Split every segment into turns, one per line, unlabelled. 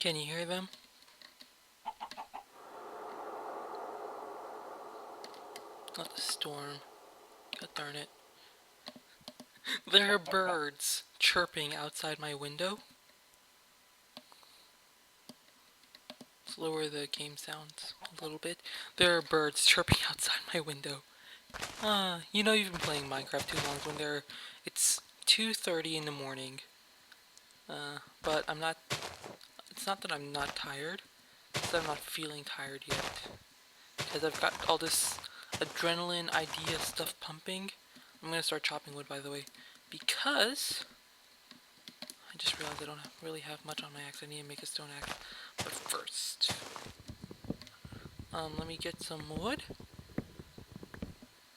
Can you hear them? Not the storm. God darn it. There are birds chirping outside my window. Let's lower the game sounds a little bit. There are birds chirping outside my window. You know you've been playing Minecraft too long when it's 2:30 in the morning. But I'm not, it's not that I'm not tired, it's that I'm not feeling tired yet. Because I've got all this adrenaline idea stuff pumping. I'm gonna start chopping wood, by the way, because I just realized I don't really have much on my axe. I need to make a stone axe. But first, let me get some wood.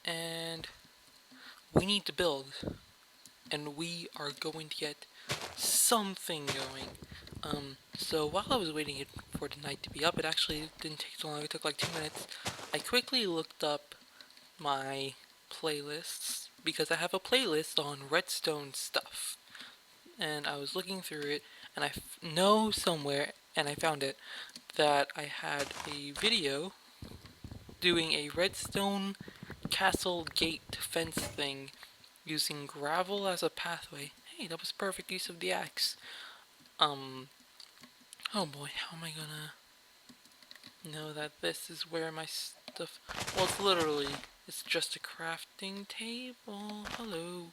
And we need to build. And we are going to get something going. So while I was waiting for the night to be up, it actually didn't take so long. It took like 2 minutes. I quickly looked up my playlists because I have a playlist on redstone stuff. And I was looking through it, and I know somewhere, and I found it, that I had a video doing a redstone castle gate fence thing using gravel as a pathway. Hey, that was perfect use of the axe. Oh boy, how am I gonna know that this is where my stuff... Well, it's just a crafting table. Hello.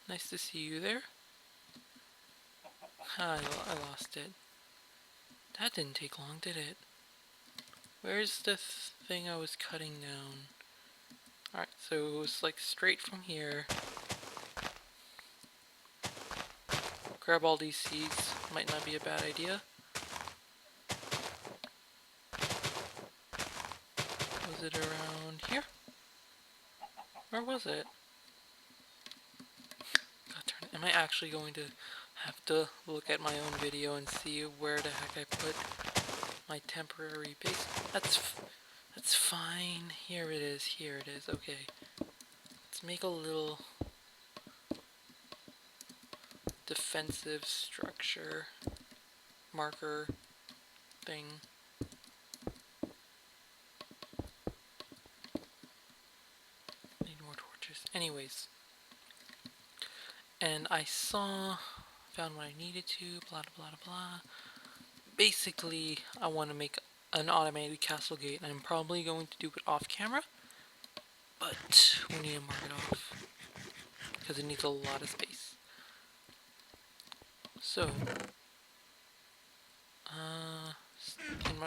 Nice to see you there. I lost it. That didn't take long, did it? Where's the thing I was cutting down? Alright, so it was like straight from here. Grab all these seeds. Might not be a bad idea. Was it around here? Where was it? God darn it. Am I actually going to have to look at my own video and see where the heck I put my temporary base? That's fine. Here it is. Here it is. Okay. Let's make a little defensive structure marker thing. Need more torches. Anyways. And I found what I needed to, blah blah blah blah. Basically, I want to make an automated castle gate, and I'm probably going to do it off camera, but we need to mark it off, because it needs a lot of space. So,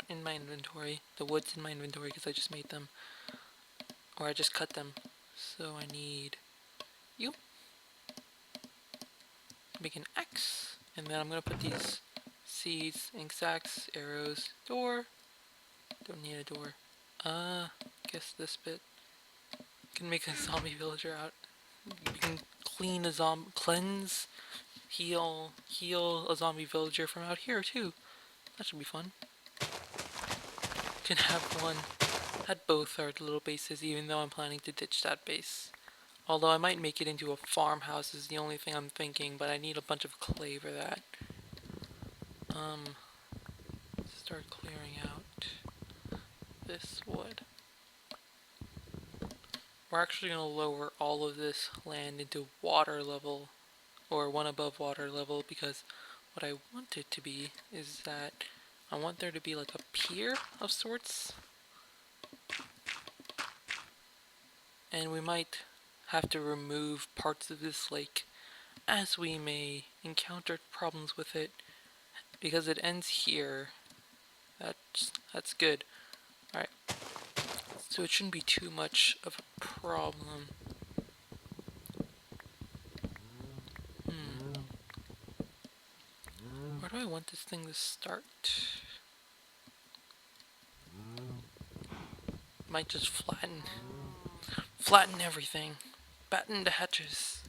in my inventory, the wood's in my inventory because I just made them, or I just cut them, so I need you. Make an X, and then I'm going to put these seeds, ink sacks, arrows, door. Don't need a door. Guess this bit. You can make a zombie villager out. You can heal a zombie villager from out here too. That should be fun. You can have one at both our little bases, even though I'm planning to ditch that base. Although I might make it into a farmhouse is the only thing I'm thinking, but I need a bunch of clay for that. Start clearing out this wood. We're actually going to lower all of this land into water level, or one above water level, because what I want it to be is that I want there to be like a pier of sorts. And we might have to remove parts of this lake, as we may encounter problems with it, because it ends here. That's good. Alright. So it shouldn't be too much of a problem. Where do I want this thing to start? Might just flatten everything. Batten the hatches.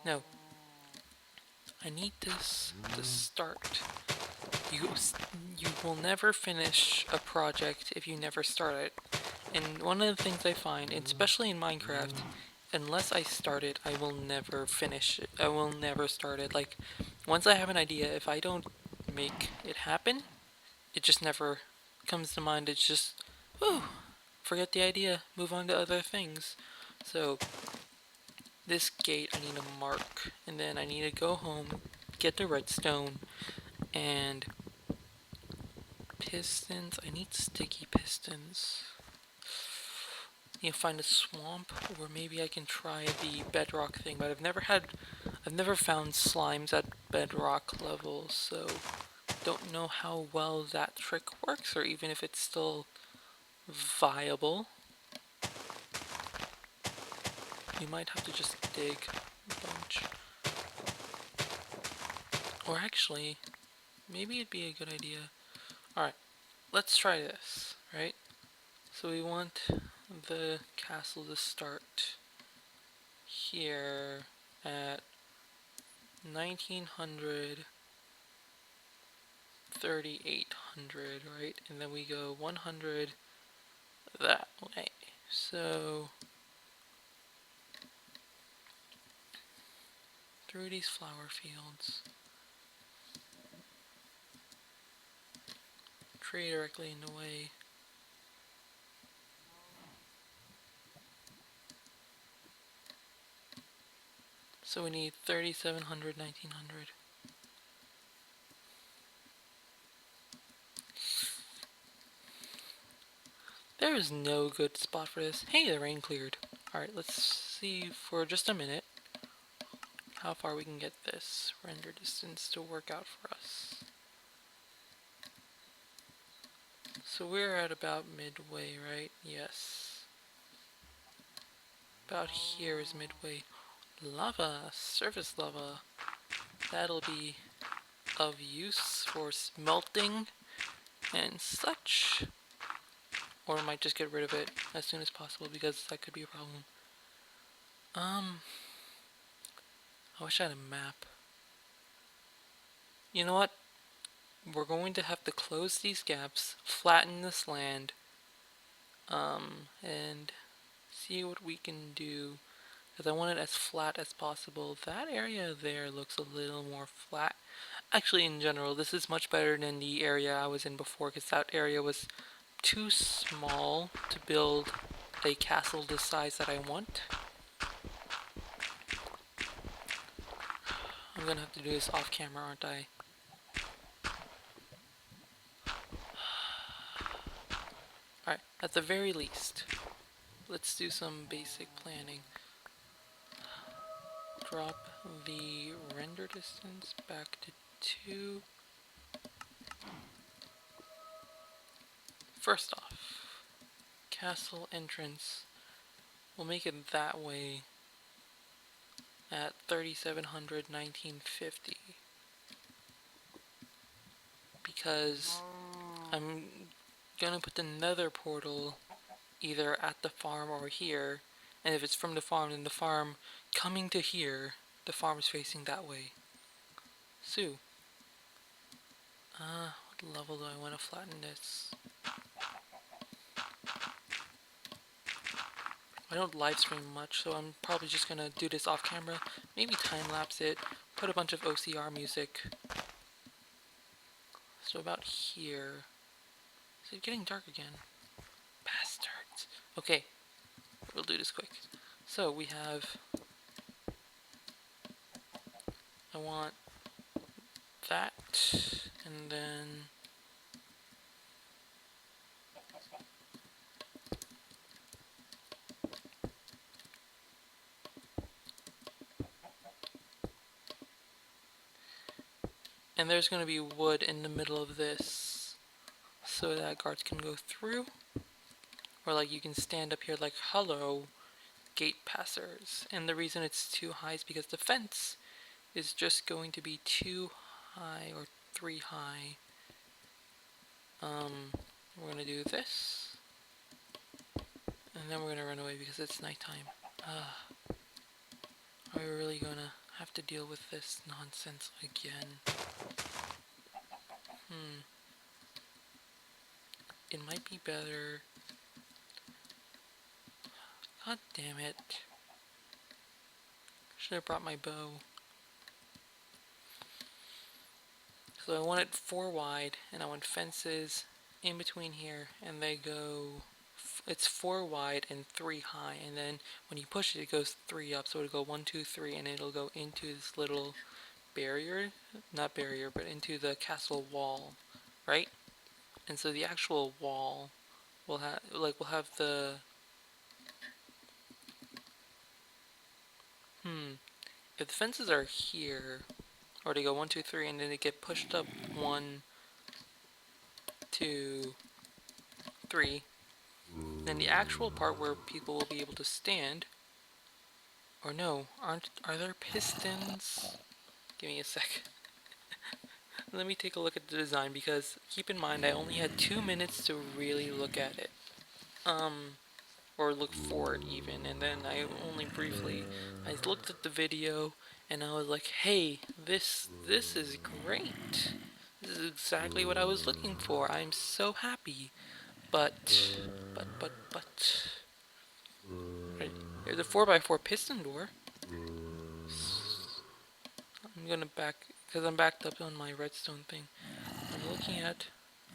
No. I need this to start. You will never finish a project if you never start it. And one of the things I find, and especially in Minecraft, unless I start it, I will never finish it. I will never start it. Like, once I have an idea, if I don't make it happen. It just never comes to mind. It's just, whew, forget the idea, move on to other things. So this gate I need to mark, and then I need to go home, get the redstone, and pistons. I need sticky pistons. Need to find a swamp, or maybe I can try the bedrock thing, but I've never found slimes at bedrock levels, so don't know how well that trick works, or even if it's still viable. You might have to just dig a bunch. Or actually, maybe it'd be a good idea. Alright, let's try this, right? So we want the castle to start here at 1900, 3800, right? And then we go 100 that way. So through these flower fields, tree directly in the way. So we need 3700, 1900. There is no good spot for this. Hey, the rain cleared. Alright, let's see for just a minute how far we can get this render distance to work out for us. So we're at about midway, right? Yes. About here is midway. Lava, surface lava. That'll be of use for smelting and such. Or I might just get rid of it as soon as possible because that could be a problem. I wish I had a map. You know what? We're going to have to close these gaps, flatten this land, and see what we can do. Because I want it as flat as possible. That area there looks a little more flat. Actually, in general, this is much better than the area I was in before, because that area was too small to build a castle the size that I want. I'm gonna have to do this off camera, aren't I? Alright, at the very least, let's do some basic planning. Drop the render distance back to 2. First off, castle entrance. We'll make it that way at 3700, 1950. Because I'm gonna put the nether portal either at the farm or here, and if it's from the farm, then the farm coming to here, the farm is facing that way. So, what level do I want to flatten this? I don't live stream much, so I'm probably just gonna do this off camera, maybe time lapse it, put a bunch of OCR music. So about here. Is it getting dark again? Bastards. Okay, we'll do this quick. So we have, I want that, and then there's going to be wood in the middle of this so that guards can go through, or like you can stand up here like, hello, gate passers. And the reason it's too high is because the fence is just going to be too high, or 3 high. We're going to do this, and then we're going to run away because it's nighttime. Are we really going to have to deal with this nonsense again? It might be better. God damn it. Should have brought my bow. So I want it 4 wide, and I want fences in between here, and they go, it's 4 wide and 3 high, and then when you push it, it goes 3 up, so it'll go 1, 2, 3, and it'll go into this little barrier, not barrier, but into the castle wall, right? And so the actual wall will have, like, we'll have the, if the fences are here, or they go 1, 2, 3, and then they get pushed up 1, 2, 3, then the actual part where people will be able to stand, or no, are there pistons? Give me a sec. Let me take a look at the design, because keep in mind I only had 2 minutes to really look at it. Or look for it even, and then I only briefly, I looked at the video and I was like, hey, this is great. This is exactly what I was looking for. I'm so happy. But, right, here's a 4x4 piston door. I'm gonna back, because I'm backed up on my redstone thing. I'm looking at,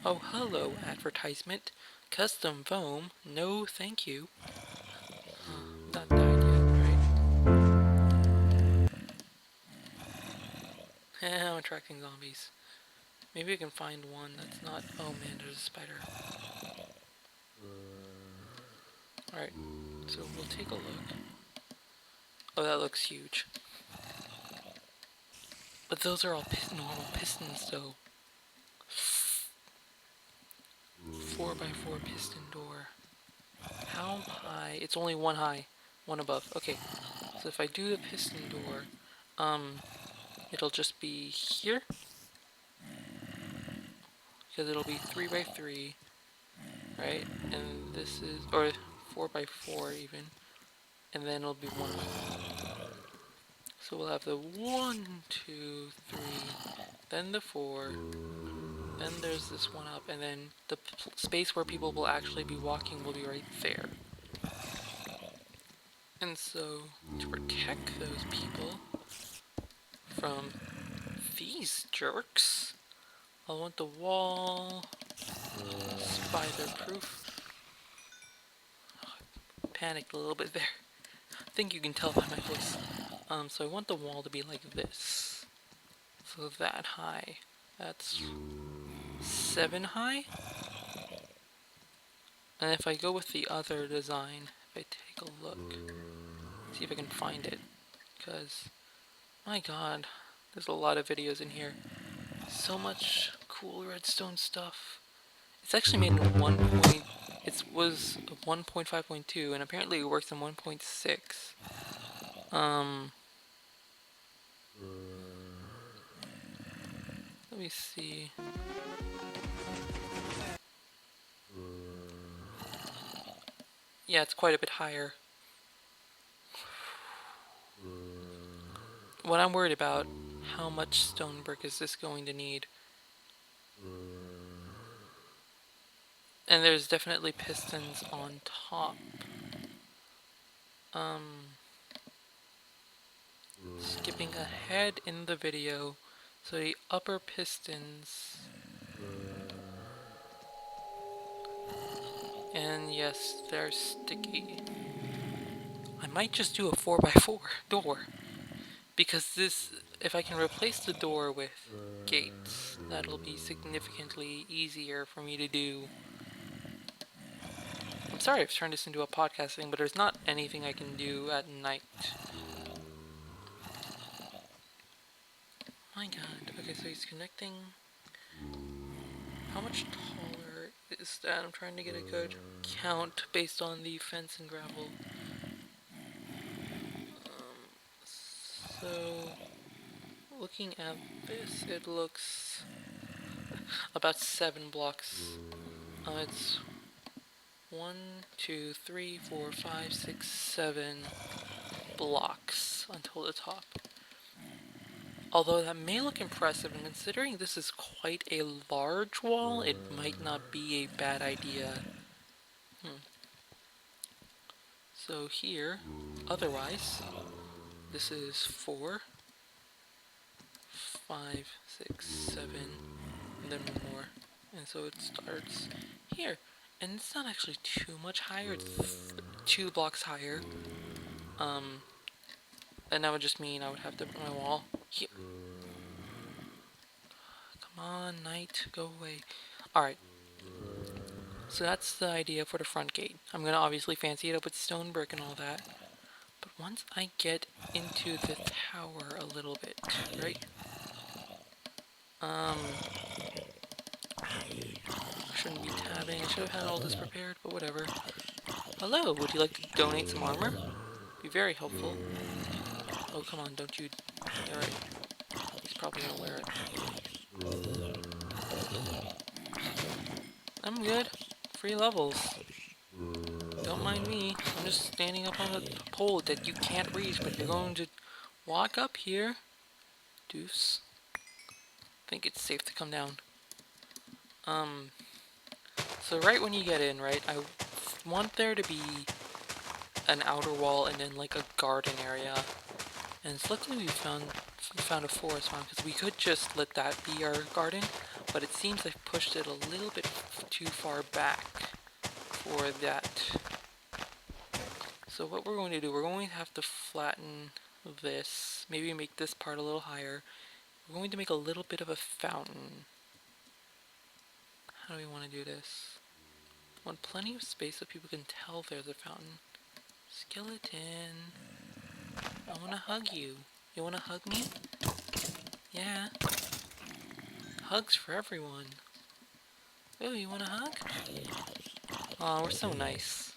oh, hello, advertisement. Custom foam, no thank you. Not died yet, right? I'm attracting zombies. Maybe I can find one that's not, oh man, there's a spider. Alright, so we'll take a look. Oh, that looks huge. But those are all normal pistons though. 4x4 piston door. How high? It's only 1 high, 1 above. Okay, so if I do the piston door, it'll just be here. Because it'll be 3x3, right? And this is, or 4x4 even. And then it'll be 1 high. So we'll have the 1, 2, 3, then the 4, then there's this one up, and then the space where people will actually be walking will be right there. And so, to protect those people from these jerks, I want the wall spider-proof. Panicked a little bit there. I think you can tell by my voice. So I want the wall to be like this. So that high. That's 7 high. And if I go with the other design, if I take a look, see if I can find it. Because, my god, there's a lot of videos in here. So much cool redstone stuff. It's actually made in 1. It was 1.5.2, and apparently it works in 1.6. Let me see. Yeah, it's quite a bit higher. What I'm worried about, how much stone brick is this going to need? And there's definitely pistons on top. Skipping ahead in the video, so the upper pistons, and yes, they're sticky. I might just do a 4x4 door, because this, if I can replace the door with gates, that'll be significantly easier for me to do. I'm sorry I've turned this into a podcast thing, but there's not anything I can do at night. My god. Okay, so he's connecting. How much taller is that? I'm trying to get a good count based on the fence and gravel. So, looking at this, it looks about 7 blocks. It's 1, 2, 3, 4, 5, 6, 7 blocks until the top. Although that may look impressive, and considering this is quite a large wall, it might not be a bad idea. So here, otherwise, this is 4, 5, 6, 7, and then one more. And so it starts here. And it's not actually too much higher, it's 2 blocks higher. And that would just mean I would have to put my wall here. Come on, night, go away. Alright. So that's the idea for the front gate. I'm gonna obviously fancy it up with stone brick and all that. But once I get into the tower a little bit, right? I shouldn't be tabbing. I should have had all this prepared, but whatever. Hello, would you like to donate some armor? Be very helpful. Oh, come on, don't you... Alright. He's probably gonna wear it. I'm good. Free levels. Don't mind me. I'm just standing up on a pole that you can't reach, but you're going to walk up here. Deuce. I think it's safe to come down. So right when you get in, right, I want there to be an outer wall and then like a garden area. And it's luckily we found a forest farm, because we could just let that be our garden, but it seems I've pushed it a little bit too far back for that. So what we're going to do, we're going to have to flatten this, maybe make this part a little higher. We're going to make a little bit of a fountain. How do we want to do this? I want plenty of space so people can tell there's a fountain. Skeleton, I want to hug you. You want to hug me? Yeah. Hugs for everyone. Oh, you want a hug? Aw, we're so nice.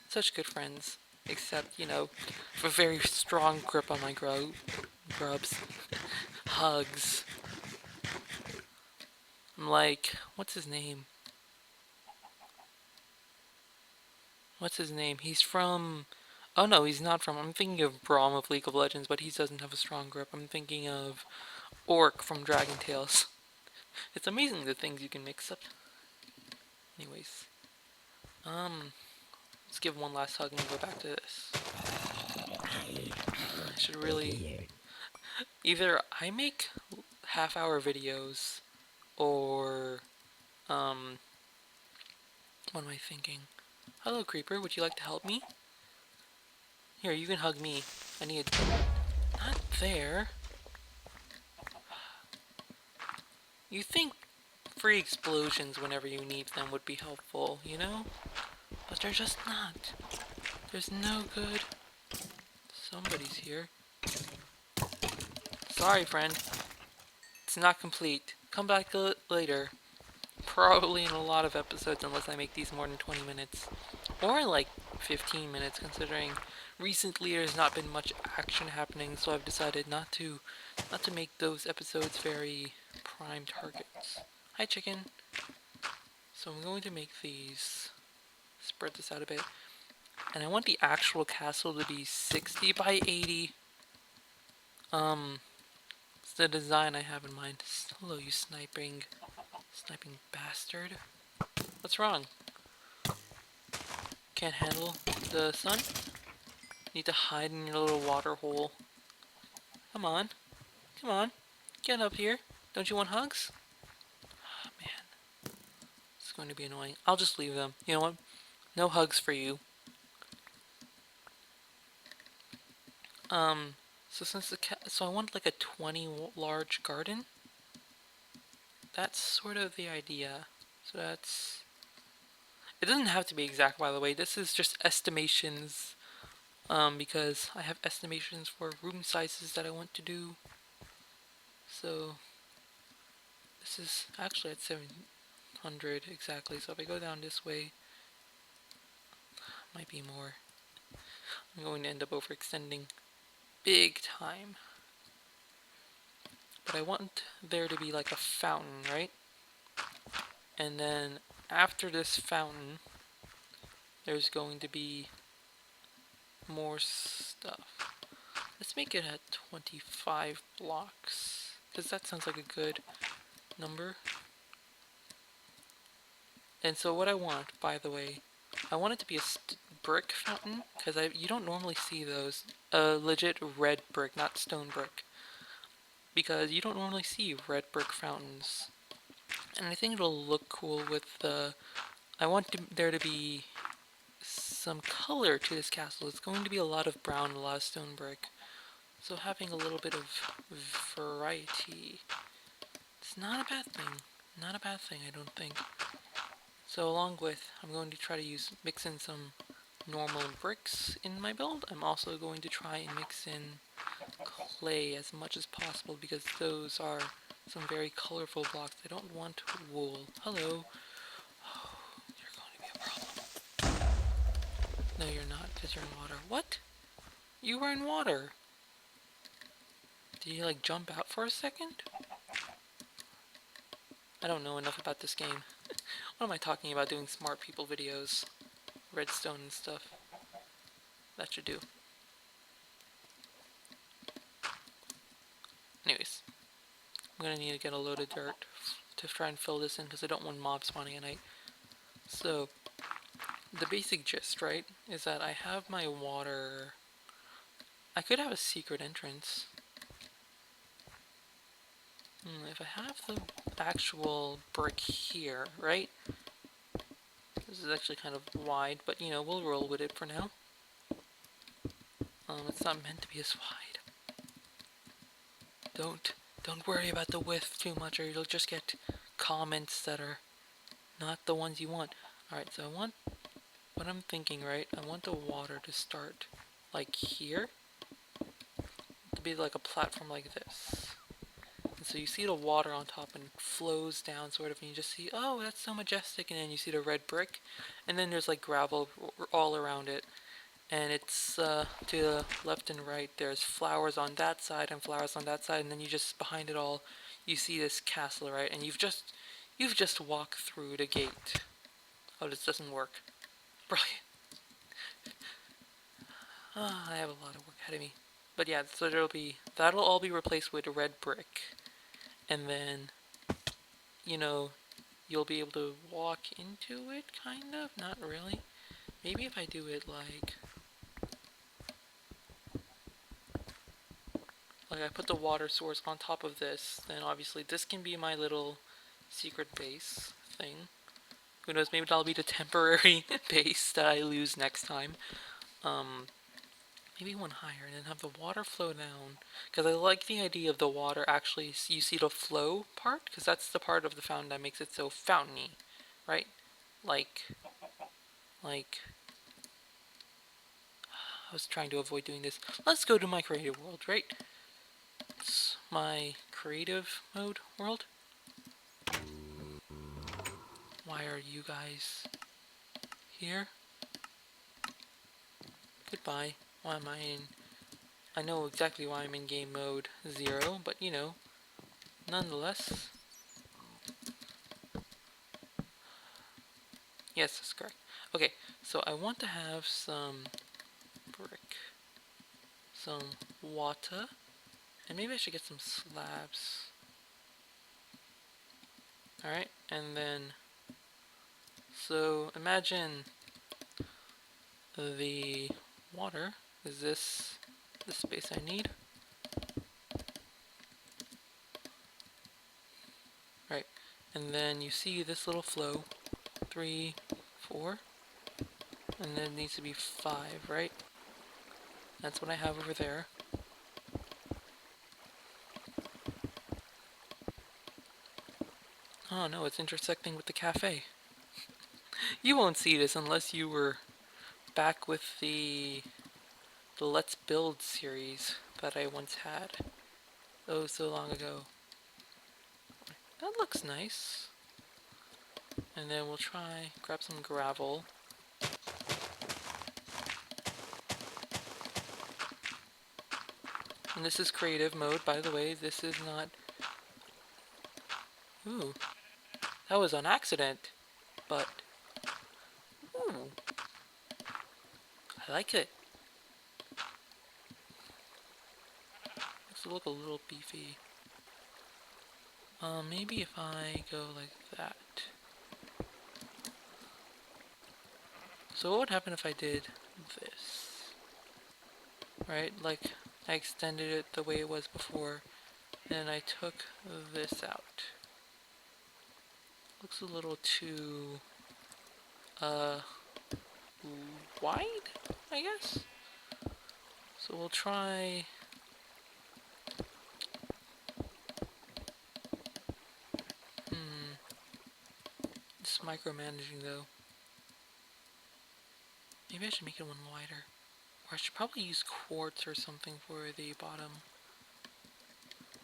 Such good friends. Except, you know, a very strong grip on my grubs. Hugs. I'm like, what's his name? What's his name? He's from... Oh no, he's not from... I'm thinking of Braum of League of Legends, but he doesn't have a strong grip. I'm thinking of Orc from Dragon Tales. It's amazing the things you can mix up. Anyways. Let's give one last hug and go back to this. I should really... Either I make half-hour videos, or... What am I thinking? Hello, Creeper. Would you like to help me? Here, you can hug me. I need... Not there. You think free explosions whenever you need them would be helpful, you know? But they're just not. There's no good. Somebody's here. Sorry, friend. It's not complete. Come back later. Probably in a lot of episodes unless I make these more than 20 minutes. Or like 15 minutes, considering recently there's not been much action happening, so I've decided not to make those episodes very prime targets. Hi, chicken. So I'm going to make these, spread this out a bit, and I want the actual castle to be 60 by 80. It's the design I have in mind. Hello, you sniping bastard. What's wrong? Can't handle the sun? Need to hide in your little water hole. Come on. Come on. Get up here. Don't you want hugs? Oh, man. It's going to be annoying. I'll just leave them. You know what? No hugs for you. So I want like a 20 large garden. That's sort of the idea. So that's... It doesn't have to be exact, by the way. This is just estimations. Because I have estimations for room sizes that I want to do. So this is actually at 700 exactly. So if I go down this way, might be more. I'm going to end up overextending big time. But I want there to be like a fountain, right? And then after this fountain, there's going to be more stuff. Let's make it at 25 blocks, because that sounds like a good number. And so what I want, by the way, I want it to be a brick fountain, because you don't normally see those. A legit red brick, not stone brick. because you don't normally see red brick fountains. And I think it'll look cool with the... I want there to be some color to this castle. It's going to be a lot of brown, a lot of stone brick. So having a little bit of variety, it's not a bad thing. Not a bad thing, I don't think. So along with, I'm going to try to mix in some normal bricks in my build. I'm also going to try and mix in clay as much as possible because those are some very colorful blocks. I don't want wool. Hello. Oh, you're going to be a problem. No, you're not, because you're in water. What? You were in water. Did you like jump out for a second? I don't know enough about this game. What am I talking about doing smart people videos? Redstone and stuff. That should do. Anyways, I'm gonna need to get a load of dirt to try and fill this in because I don't want mobs spawning at night. So, the basic gist, right, is that I have my water... I could have a secret entrance. If I have the actual brick here, right? This is actually kind of wide, but you know, we'll roll with it for now. It's not meant to be as wide. Don't worry about the width too much or you'll just get comments that are not the ones you want. Alright, so I want, what I'm thinking, right, I want the water to start like here. To be like a platform like this. And so you see the water on top and it flows down sort of and you just see, oh, that's so majestic, and then you see the red brick and then there's like gravel all around it. And it's to the left and right, there's flowers on that side and flowers on that side, and then you just, behind it all, you see this castle, right? And you've just walked through the gate. Oh, this doesn't work. Brilliant. I have a lot of work ahead of me. But yeah, so that'll all be replaced with red brick. And then, you know, you'll be able to walk into it, kind of? Not really. Maybe if I do it like I put the water source on top of this, then obviously this can be my little secret base thing. Who knows, maybe that'll be the temporary base that I lose next time. Maybe one higher and then have the water flow down. Because I like the idea of the water actually, you see the flow part? Because that's the part of the fountain that makes it so fountainy, right? Like, I was trying to avoid doing this. Let's go to my creative world, right? It's my creative mode world. Why are you guys here? Goodbye. Why am I in... I know exactly why I'm in game mode 0, but you know, nonetheless. Yes, that's correct. Okay, so I want to have some brick, some water, and maybe I should get some slabs. Alright, and then, so imagine the water is this the space I need. Right, and then you see this little flow, 3, 4, and then it needs to be 5, right? That's what I have over there. Oh no, it's intersecting with the cafe. You won't see this unless you were back with the Let's Build series that I once had. Oh, so long ago. That looks nice. And then we'll grab some gravel. And this is creative mode, by the way. This is not... Ooh. That was on accident. But... Ooh. I like it. Makes it look a little beefy. Maybe if I go like that. So what would happen if I did this? Right, like I extended it the way it was before, and I took this out. Looks a little too, wide, I guess? So we'll try... It's micromanaging though. Maybe I should make it one wider. Or I should probably use quartz or something for the bottom.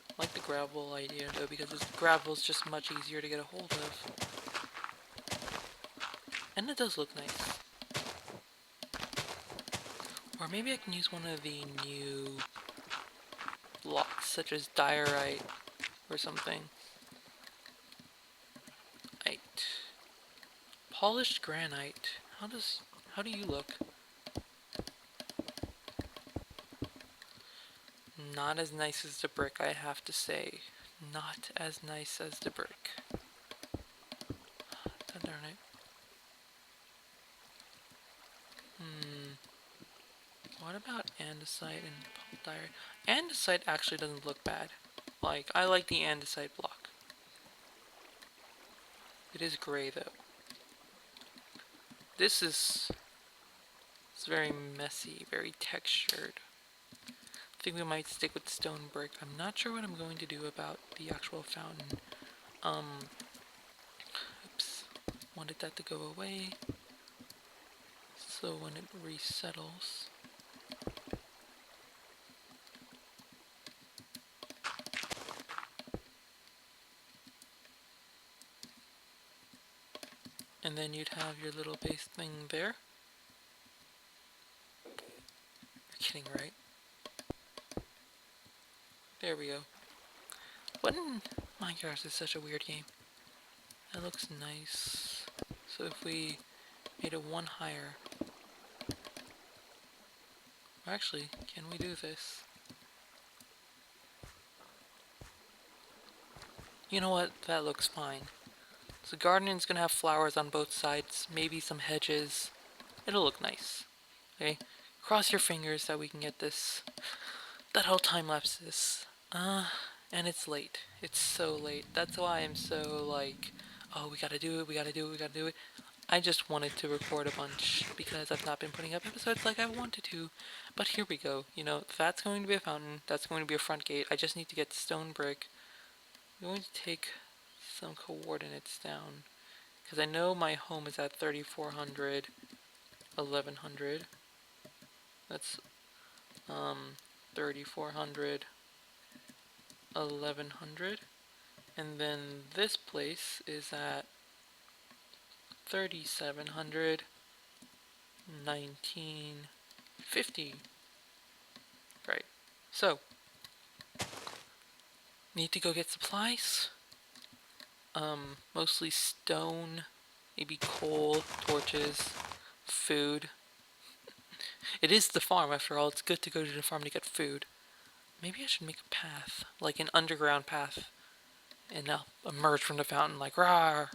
I like the gravel idea though, because gravel is just much easier to get a hold of. And it does look nice. Or maybe I can use one of the new blocks, such as diorite or something. Polished granite. How do you look? Not as nice as the brick, I have to say. Not as nice as the brick. Darn it. What about andesite and diorite? Andesite actually doesn't look bad. Like, I like the andesite block. It is gray though. This is... It's very messy, very textured. I think we might stick with stone brick. I'm not sure what I'm going to do about the actual fountain. Oops. Wanted that to go away. So when it resettles... And then you'd have your little base thing there. You're kidding, right? There we go. What in Minecraft is such a weird game. That looks nice. So if we made it one higher... Actually, can we do this? You know what? That looks fine. So the garden's gonna have flowers on both sides, maybe some hedges. It'll look nice. Okay? Cross your fingers that we can get this. That whole time lapse is. And it's late. It's so late. That's why I'm so like, oh, we gotta do it, we gotta do it, we gotta do it. I just wanted to record a bunch because I've not been putting up episodes like I wanted to. But here we go. You know, that's going to be a fountain. That's going to be a front gate. I just need to get stone brick. I'm going to take some coordinates down. Because I know my home is at 3400, 1100. That's 3400, 1100. And then this place is at 3700, 1950. Right. So, need to go get supplies. Mostly stone, maybe coal, torches, food. It is the farm after all. It's good to go to the farm to get food. Maybe I should make a path, like an underground path, and I'll emerge from the fountain like rawr.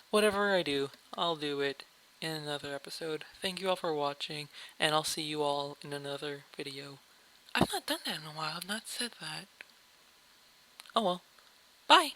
Whatever I do, I'll do it in another episode. Thank you all for watching, and I'll see you all in another video. I've not done that in a while. I've not said that. Oh well. Bye!